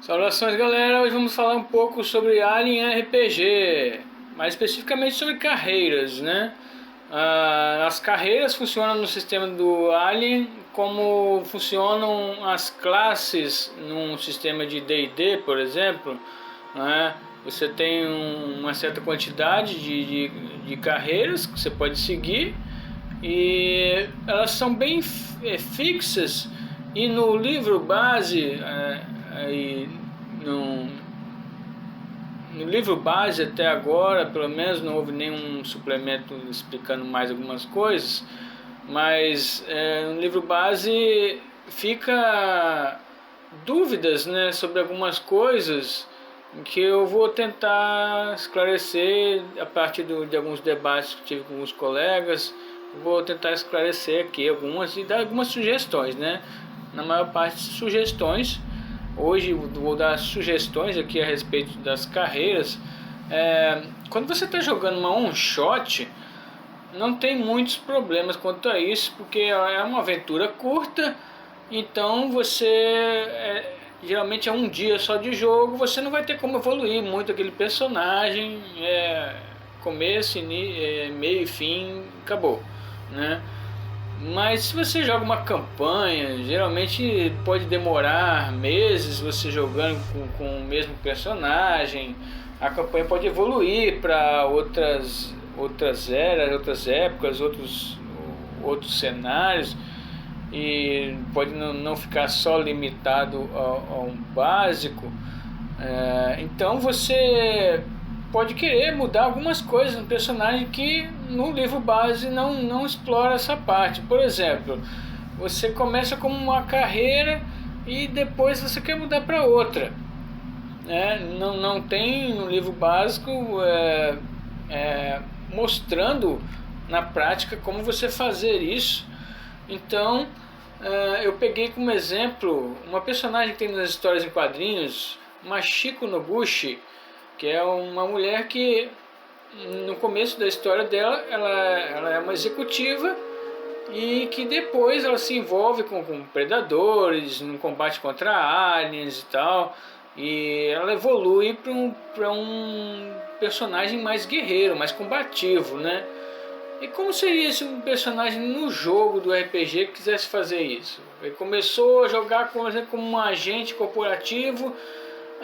Saudações, galera, hoje vamos falar um pouco sobre Alien RPG, mais especificamente sobre carreiras, né? As carreiras funcionam no sistema do Alien como funcionam as classes num sistema de D&D, por exemplo, né? Você tem uma certa quantidade de carreiras que você pode seguir e elas são bem fixas, e no livro base aí no, no livro base até agora, pelo menos, não houve nenhum suplemento explicando mais algumas coisas, mas no livro base fica dúvidas, né, sobre algumas coisas que eu vou tentar esclarecer a partir de alguns debates que tive com alguns colegas. Vou tentar esclarecer aqui algumas e dar algumas sugestões, né? Na maior parte sugestões. Hoje vou dar sugestões aqui a respeito das carreiras. Quando você está jogando uma one shot, não tem muitos problemas quanto a isso, porque é uma aventura curta. Então geralmente é um dia só de jogo, você não vai ter como evoluir muito aquele personagem, começo, meio e fim, acabou, né? Mas se você joga uma campanha, geralmente pode demorar meses você jogando com o mesmo personagem. A campanha pode evoluir para outras eras, outras épocas, outros cenários, e pode não ficar só limitado a um básico. Então você pode querer mudar algumas coisas no personagem que no livro base não explora essa parte. Por exemplo, você começa com uma carreira e depois você quer mudar para outra, né? Não tem no livro básico mostrando na prática como você fazer isso. Então eu peguei como exemplo uma personagem que tem nas histórias em quadrinhos, Machiko Noguchi, que é uma mulher que no começo da história dela ela é uma executiva, e que depois ela se envolve com predadores, no combate contra aliens e tal, e ela evolui para um personagem mais guerreiro, mais combativo, né? E como seria se um personagem no jogo do RPG quisesse fazer isso? Ele começou a jogar como um agente corporativo,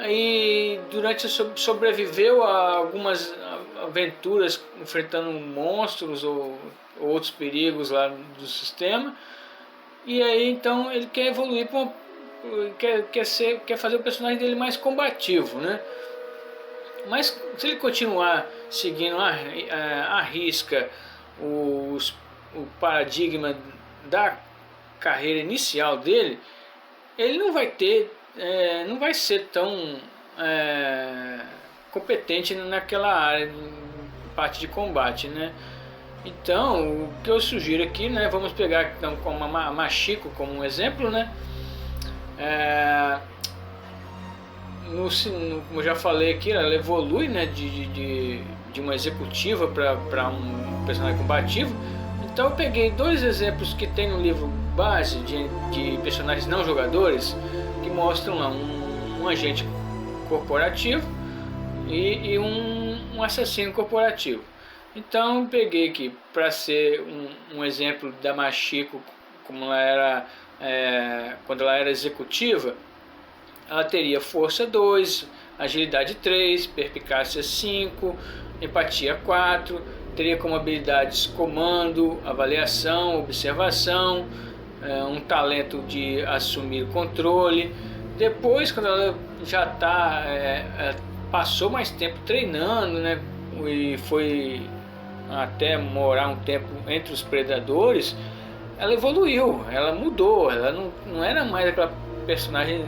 e durante sobreviveu a algumas aventuras enfrentando monstros ou outros perigos lá do sistema, e aí então ele quer evoluir quer fazer o personagem dele mais combativo, né? Mas se ele continuar seguindo a risca o paradigma da carreira inicial dele, ele não vai ser tão competente naquela área de parte de combate, né? Então, o que eu sugiro aqui, né, vamos pegar então como a Machiko como um exemplo, né? Como eu já falei aqui, ela evolui, né, de uma executiva para um personagem combativo. Então eu peguei dois exemplos que tem no livro base de personagens não jogadores, que mostram lá um agente corporativo e um assassino corporativo. Então eu peguei aqui para ser um exemplo da Machiko, como ela era quando ela era executiva. Ela teria força 2, agilidade 3, perspicácia 5, empatia 4, teria como habilidades comando, avaliação, observação, um talento de assumir controle. Depois, quando ela já passou mais tempo treinando, né, e foi até morar um tempo entre os predadores, ela evoluiu, ela mudou, ela não era mais aquela personagem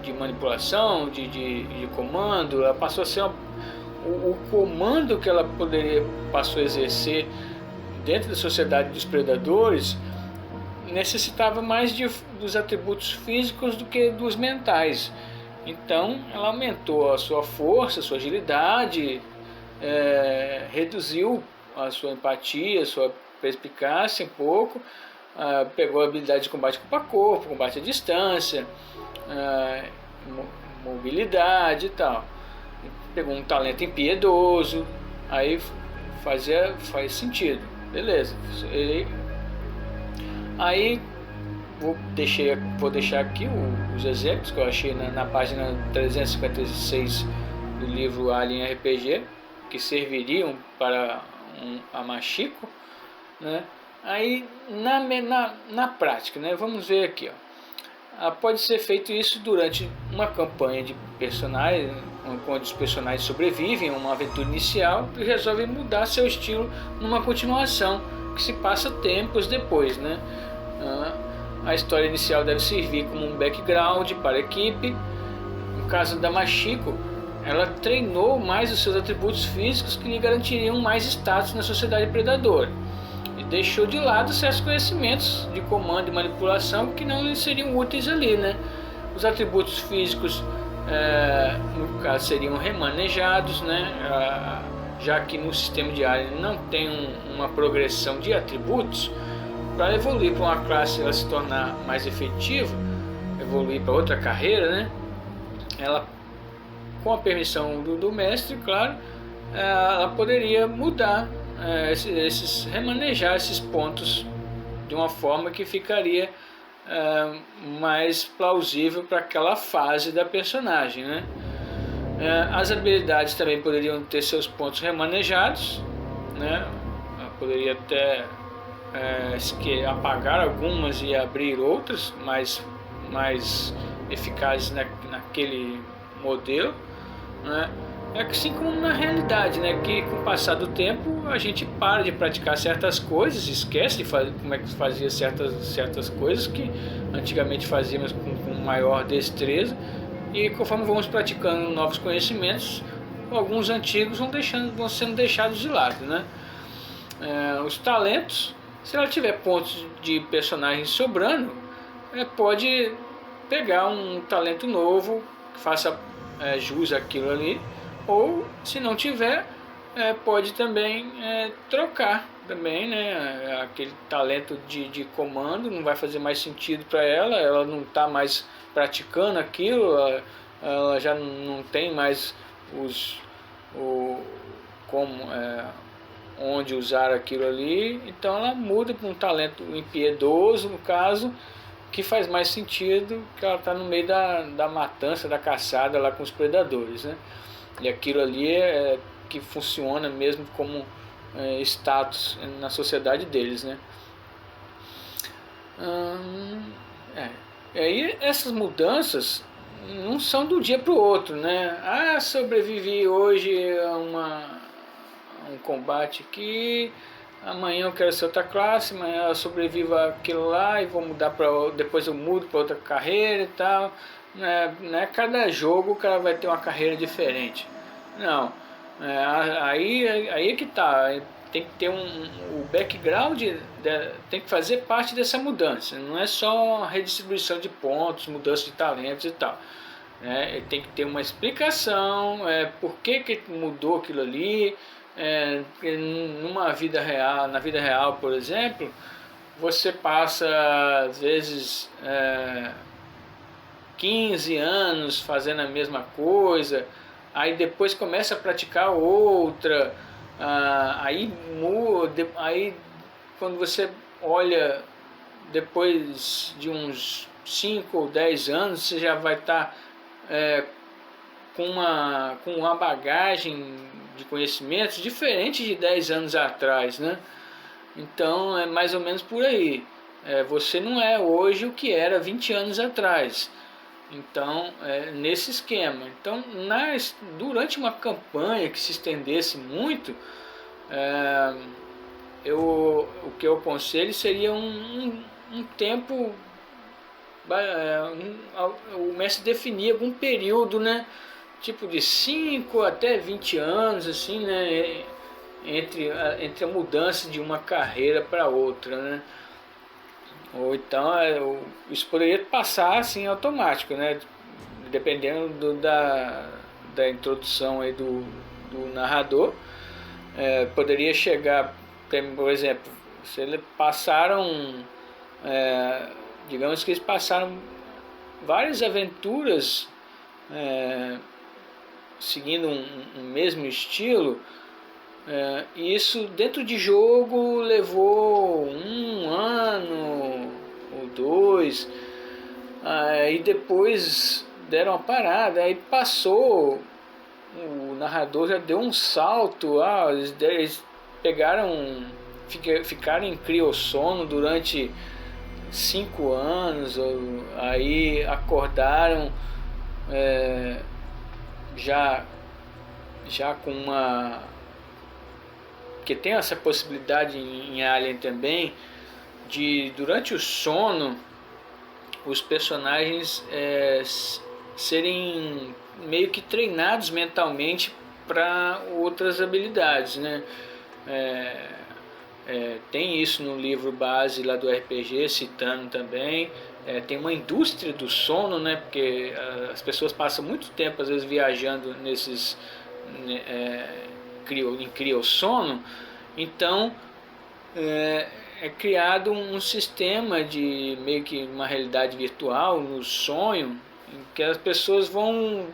de manipulação, de comando. Ela passou a ser o comando que ela passou a exercer dentro da sociedade dos predadores necessitava mais dos atributos físicos do que dos mentais. Então ela aumentou a sua força, a sua agilidade, reduziu a sua empatia, a sua perspicácia um pouco, pegou a habilidade de combate corpo a corpo, combate à distância, ah, mobilidade e tal. Pegou um talento impiedoso, aí faz sentido, beleza. Aí vou deixar aqui os exemplos que eu achei na página 356 do livro Alien RPG, que serviriam para a Machiko, né? Aí na prática, né? Vamos ver aqui, ó. Pode ser feito isso durante uma campanha de personagens, onde os personagens sobrevivem a uma aventura inicial e resolvem mudar seu estilo numa continuação que se passa tempos depois, né? A história inicial deve servir como um background para a equipe. No caso da Machiko, ela treinou mais os seus atributos físicos que lhe garantiriam mais status na sociedade predadora e deixou de lado certos conhecimentos de comando e manipulação que não lhe seriam úteis ali, né? Os atributos físicos, no caso, seriam remanejados, né? Já que no sistema de Alien não tem uma progressão de atributos. Para evoluir para uma classe, ela se tornar mais efetiva, evoluir para outra carreira, né? Ela, com a permissão do mestre, claro, ela poderia mudar, remanejar esses pontos de uma forma que ficaria mais plausível para aquela fase da personagem, né? As habilidades também poderiam ter seus pontos remanejados, né? Ela poderia até apagar algumas e abrir outras mais eficazes naquele modelo, né? É que assim como na realidade, né? Que com o passar do tempo a gente para de praticar certas coisas, esquece de fazer como é que fazia certas coisas que antigamente fazíamos com maior destreza, e conforme vamos praticando novos conhecimentos, alguns antigos vão sendo deixados de lado, né? Os talentos, se ela tiver pontos de personagem sobrando, pode pegar um talento novo que faça jus àquilo ali, ou se não tiver, pode também trocar também, né? Aquele talento de comando não vai fazer mais sentido para ela não está mais praticando aquilo, ela já não tem mais onde usar aquilo ali, então ela muda para um talento impiedoso, no caso, que faz mais sentido, que ela está no meio da matança, da caçada lá com os predadores, né? E aquilo ali que funciona mesmo como status na sociedade deles, né? E aí essas mudanças não são do dia para o outro, né? Sobrevivi hoje a um combate aqui, amanhã eu quero ser outra classe, amanhã eu sobrevivo aquilo lá e vou mudar depois eu mudo para outra carreira e tal, né? Cada jogo o cara vai ter uma carreira diferente, não, aí é que tá, tem que ter o background, tem que fazer parte dessa mudança, não é só redistribuição de pontos, mudança de talentos e tal, tem que ter uma explicação, por que mudou aquilo ali. Na vida real, por exemplo, você passa às vezes 15 anos fazendo a mesma coisa, aí depois começa a praticar outra, aí muda, aí quando você olha depois de uns 5 ou 10 anos, você já vai estar com uma bagagem de conhecimentos diferente de 10 anos atrás, né? Então é mais ou menos por aí. Você não é hoje o que era 20 anos atrás. Então, nesse esquema. Então, durante uma campanha que se estendesse muito, o que eu aconselho seria um tempo. O mestre definir algum período, né? Tipo de 5 até 20 anos, assim, né? Entre a mudança de uma carreira para outra, né? Ou então isso poderia passar assim automático, né? Dependendo da introdução aí do narrador, poderia chegar, por exemplo, se eles passaram, digamos que eles passaram várias aventuras seguindo um mesmo estilo. E isso dentro de jogo levou 1 ano ou 2. Aí depois deram uma parada, aí passou, o narrador já deu um salto, eles ficaram em criossono durante 5 anos, aí acordaram já com uma... Porque tem essa possibilidade em Alien também, de durante o sono os personagens serem meio que treinados mentalmente para outras habilidades, né? Tem isso no livro base lá do RPG, citando também. Tem uma indústria do sono, né? Porque as pessoas passam muito tempo às vezes viajando nesses em criossono. Então é criado um sistema de meio que uma realidade virtual no sonho, em que as pessoas vão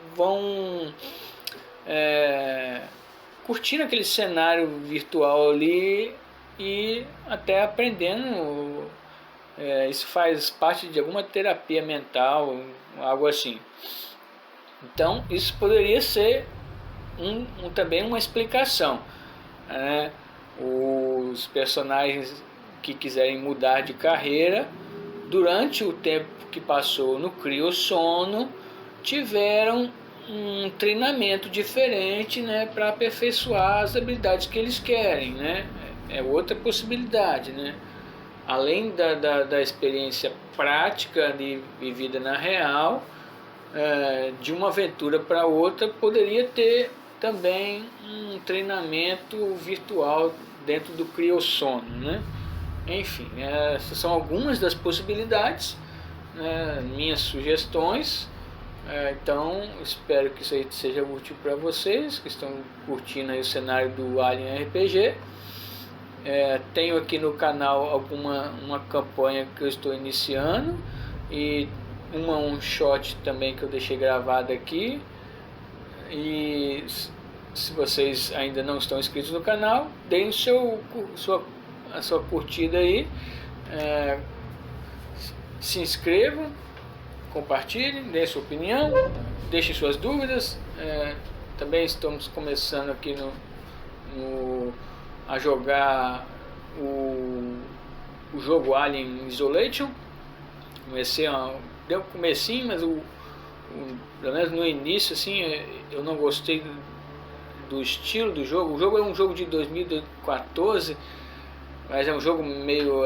curtindo aquele cenário virtual ali e até aprendendo. Isso faz parte de alguma terapia mental, algo assim. Então isso poderia ser também uma explicação, né? Os personagens que quiserem mudar de carreira, durante o tempo que passou no criossono, tiveram um treinamento diferente, né, para aperfeiçoar as habilidades que eles querem, né? É outra possibilidade, né? Além da experiência prática vivida na real, de uma aventura para outra, poderia ter também um treinamento virtual dentro do criossono, né? Enfim, essas são algumas das possibilidades, né, minhas sugestões. Então espero que isso aí seja útil para vocês que estão curtindo aí o cenário do Alien RPG. Tenho aqui no canal uma campanha que eu estou iniciando e um shot também que eu deixei gravado aqui. E se vocês ainda não estão inscritos no canal, deem a sua curtida aí, se inscrevam, compartilhem, deem sua opinião, deixem suas dúvidas. Também estamos começando aqui a jogar o jogo Alien Isolation. Deu um comecinho, mas pelo menos no início assim, eu não gostei do estilo do jogo. O jogo é um jogo de 2014, mas é um jogo meio...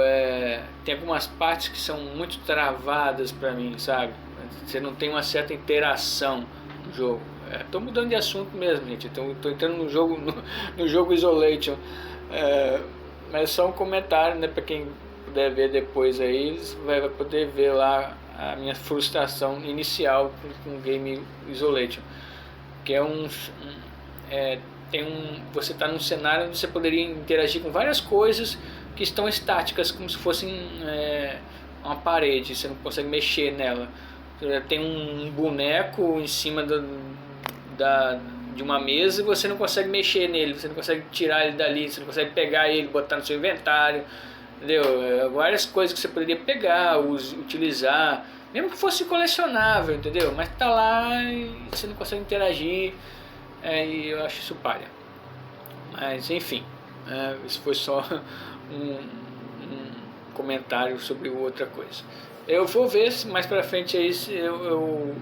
tem algumas partes que são muito travadas pra mim, sabe? Você não tem uma certa interação no jogo. Tô mudando de assunto mesmo, gente. Tô entrando no jogo Isolation. Mas só um comentário, né? Pra quem puder ver depois aí, vai poder ver lá a minha frustração inicial com o game Isolation. Que você está num cenário onde você poderia interagir com várias coisas que estão estáticas, como se fossem uma parede, você não consegue mexer nela. Tem um boneco em cima de uma mesa e você não consegue mexer nele, você não consegue tirar ele dali, você não consegue pegar ele, botar no seu inventário, entendeu? Várias coisas que você poderia pegar, utilizar, mesmo que fosse colecionável, entendeu? Mas tá lá e você não consegue interagir. E eu acho isso palha. Mas enfim, isso foi só um comentário sobre outra coisa. Eu vou ver se mais pra frente aí, se eu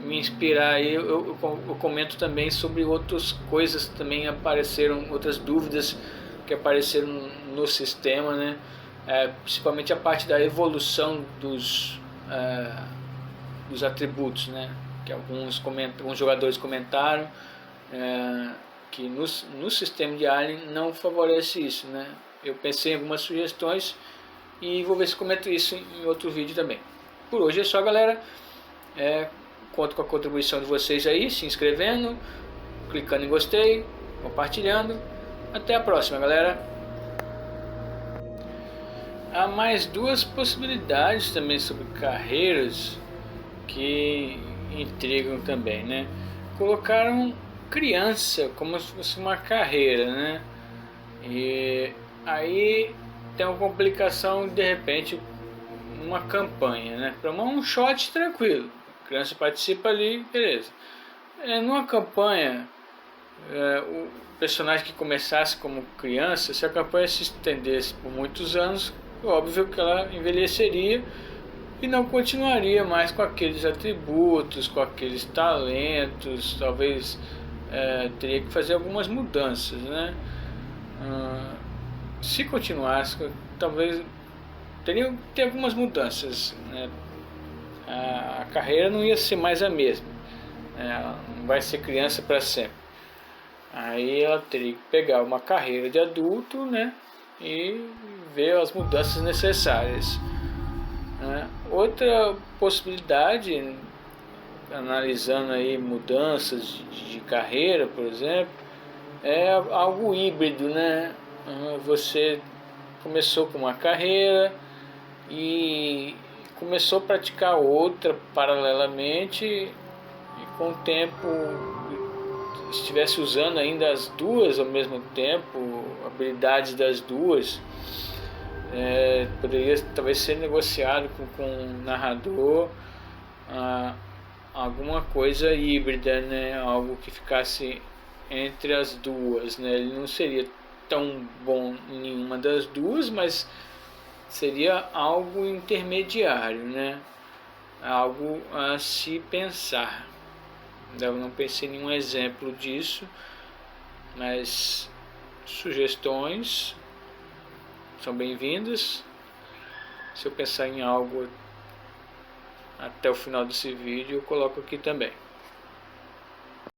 me inspirar aí, eu comento também sobre outras coisas que também apareceram, outras dúvidas que apareceram no sistema, né? Principalmente a parte da evolução dos atributos, né? Que alguns jogadores comentaram que no sistema de Alien não favorece isso, né? Eu pensei em algumas sugestões e vou ver se comento isso em outro vídeo também. Por hoje é só, galera. Conto com a contribuição de vocês aí, se inscrevendo, clicando em gostei, compartilhando. Até a próxima, galera. Há mais duas possibilidades também sobre carreiras que intrigam também, né? Colocaram criança como se fosse uma carreira, né? E aí tem uma complicação, de repente, uma campanha, né? Para um shot tranquilo, a criança participa ali, beleza. Numa campanha, o personagem que começasse como criança, se a campanha se estendesse por muitos anos, óbvio que ela envelheceria e não continuaria mais com aqueles atributos, com aqueles talentos, talvez teria que fazer algumas mudanças, né? Se continuasse, talvez teria que ter algumas mudanças, né? A carreira não ia ser mais a mesma, ela não vai ser criança para sempre. Aí ela teria que pegar uma carreira de adulto, né? E ver as mudanças necessárias. Outra possibilidade, analisando aí mudanças de carreira, por exemplo, é algo híbrido, né? Você começou com uma carreira e começou a praticar outra paralelamente, e com o tempo estivesse usando ainda as duas ao mesmo tempo, habilidades das duas, poderia talvez ser negociado com o narrador, alguma coisa híbrida, né? Algo que ficasse entre as duas, né? Ele não seria tão bom em nenhuma das duas, mas seria algo intermediário, né? Algo a se pensar. Eu não pensei em nenhum exemplo disso, mas sugestões são bem-vindas. Se eu pensar em algo até o final desse vídeo, eu coloco aqui também.